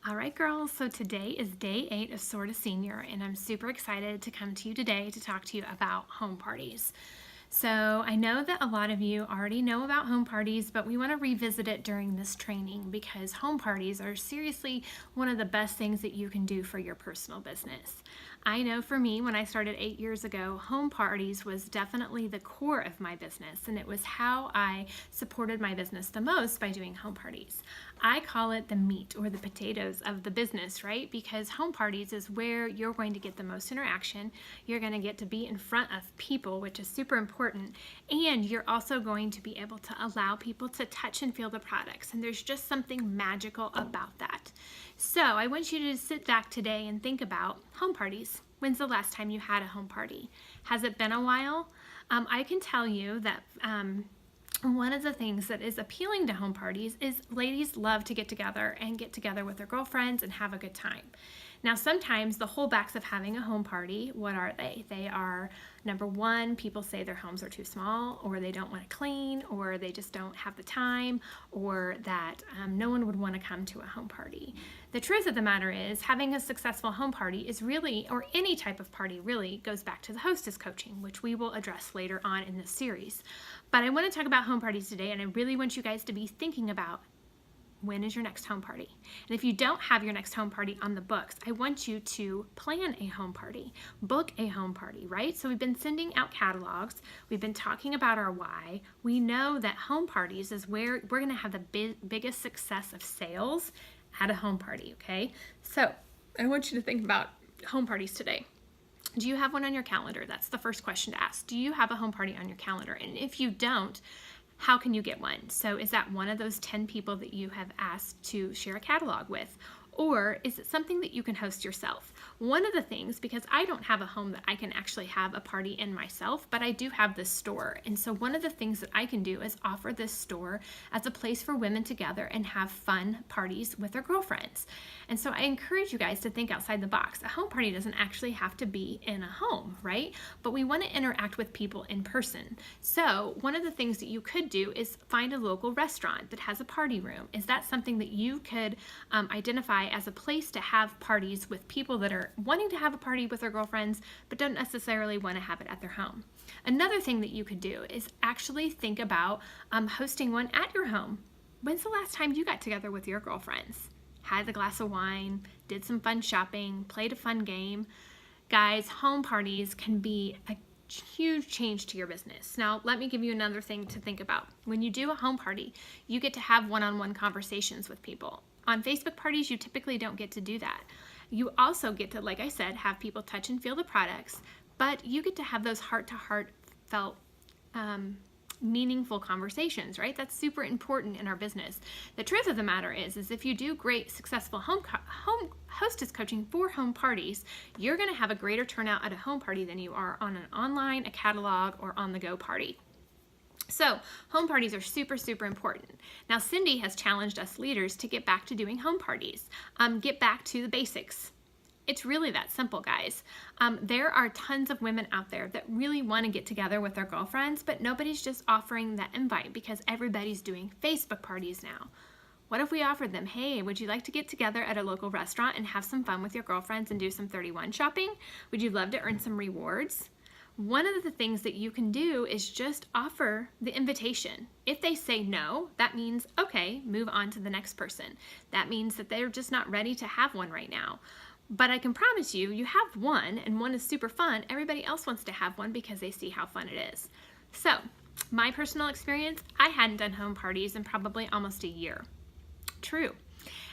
All right, girls, so today is day 8 of Soar to Senior, and I'm super excited to come to you today to talk to you about home parties. So I know that a lot of you already know about home parties, but we want to revisit it during this training because home parties are seriously one of the best things that you can do for your personal business. I know for me, when I started 8 years ago, home parties was definitely the core of my business, and it was how I supported my business the most by doing home parties. I call it the meat or the potatoes of the business, right? Because home parties is where you're going to get the most interaction. You're going to get to be in front of people, which is super important. And you're also going to be able to allow people to touch and feel the products. And there's just something magical about that. So I want you to sit back today and think about home parties. When's the last time you had a home party? Has it been a while? I can tell you that one of the things that is appealing to home parties is ladies love to get together with their girlfriends and have a good time. Now, sometimes the holdbacks of having a home party, what are they? They are, number one, people say their homes are too small, or they don't want to clean, or they just don't have the time, or that no one would want to come to a home party. The truth of the matter is, having a successful home party is really, or any type of party really, goes back to the hostess coaching, which we will address later on in this series. But I want to talk about home parties today, and I really want you guys to be thinking about, when is your next home party? And if you don't have your next home party on the books, I want you to plan a home party, book a home party, right? So we've been sending out catalogs. We've been talking about our why. We know that home parties is where we're going to have the biggest success of sales at a home party, okay? So I want you to think about home parties today. Do you have one on your calendar? That's the first question to ask. Do you have a home party on your calendar? And if you don't, how can you get one? So is that one of those 10 people that you have asked to share a catalog with? Or is it something that you can host yourself? One of the things, because I don't have a home that I can actually have a party in myself, but I do have this store. And so one of the things that I can do is offer this store as a place for women to gather and have fun parties with their girlfriends. And so I encourage you guys to think outside the box. A home party doesn't actually have to be in a home, right? But we want to interact with people in person. So one of the things that you could do is find a local restaurant that has a party room. Is that something that you could identify as a place to have parties with people that are wanting to have a party with their girlfriends but don't necessarily want to have it at their home? Another thing that you could do is actually think about hosting one at your home. When's the last time you got together with your girlfriends? Had a glass of wine, did some fun shopping, played a fun game. Guys, home parties can be a huge change to your business. Now, let me give you another thing to think about. When you do a home party, you get to have one-on-one conversations with people. On Facebook parties, you typically don't get to do that. You also get to, like I said, have people touch and feel the products, but you get to have those heart-to-heart felt meaningful conversations, right? That's super important in our business. The truth of the matter is if you do great, successful home hostess coaching for home parties, you're going to have a greater turnout at a home party than you are on an online, a catalog, or on-the-go party. So home parties are super, super important. Now, Cindy has challenged us leaders to get back to doing home parties, get back to the basics. It's really that simple, guys. There are tons of women out there that really want to get together with their girlfriends, but nobody's just offering that invite because everybody's doing Facebook parties now. What if we offered them, hey, would you like to get together at a local restaurant and have some fun with your girlfriends and do some 31 shopping? Would you love to earn some rewards? One of the things that you can do is just offer the invitation. If they say no, that means, okay, move on to the next person. That means that they're just not ready to have one right now. But I can promise you, you have one and one is super fun. Everybody else wants to have one because they see how fun it is. So my personal experience, I hadn't done home parties in probably almost a year. True.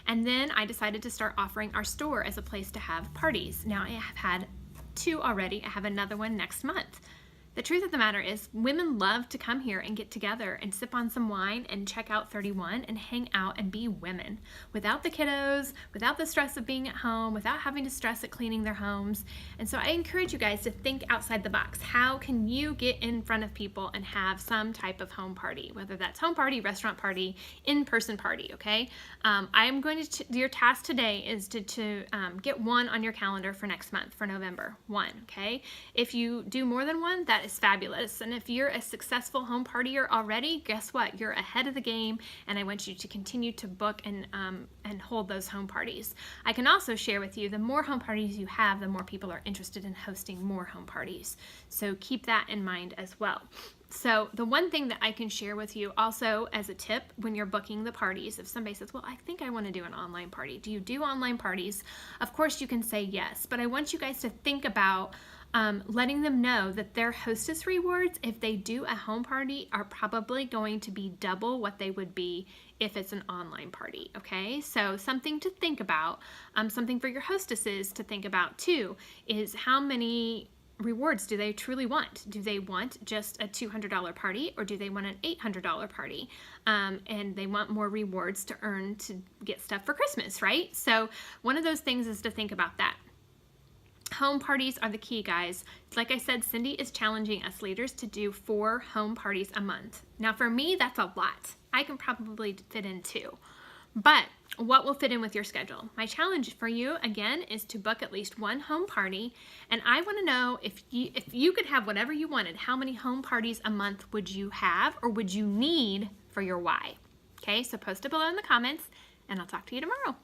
And then I decided to start offering our store as a place to have parties. Now I have had 2 already. I have another one next month. The truth of the matter is women love to come here and get together and sip on some wine and check out 31 and hang out and be women without the kiddos, without the stress of being at home, without having to stress at cleaning their homes. And so I encourage you guys to think outside the box. How can you get in front of people and have some type of home party, whether that's home party, restaurant party, in-person party, okay? I'm going to, your task today is to get one on your calendar for next month, for November, one, okay? If you do more than one, that is fabulous. And if you're a successful home partier already, guess what? You're ahead of the game, and I want you to continue to book and hold those home parties. I can also share with you, the more home parties you have, the more people are interested in hosting more home parties. So keep that in mind as well. So the one thing that I can share with you also as a tip when you're booking the parties, if somebody says, well, I think I want to do an online party. Do you do online parties? Of course you can say yes, but I want you guys to think about letting them know that their hostess rewards, if they do a home party, are probably going to be double what they would be if it's an online party, okay? So something to think about, something for your hostesses to think about too, is how many rewards do they truly want? Do they want just a $200 party, or do they want an $800 party? And they want more rewards to earn to get stuff for Christmas, right? So one of those things is to think about that. Home parties are the key, guys. Like I said, Cindy is challenging us leaders to do 4 home parties a month. Now for me, that's a lot. I can probably fit in 2. But what will fit in with your schedule? My challenge for you, again, is to book at least 1 home party. And I want to know, if you could have whatever you wanted, how many home parties a month would you have or would you need for your why? Okay, so post it below in the comments, and I'll talk to you tomorrow.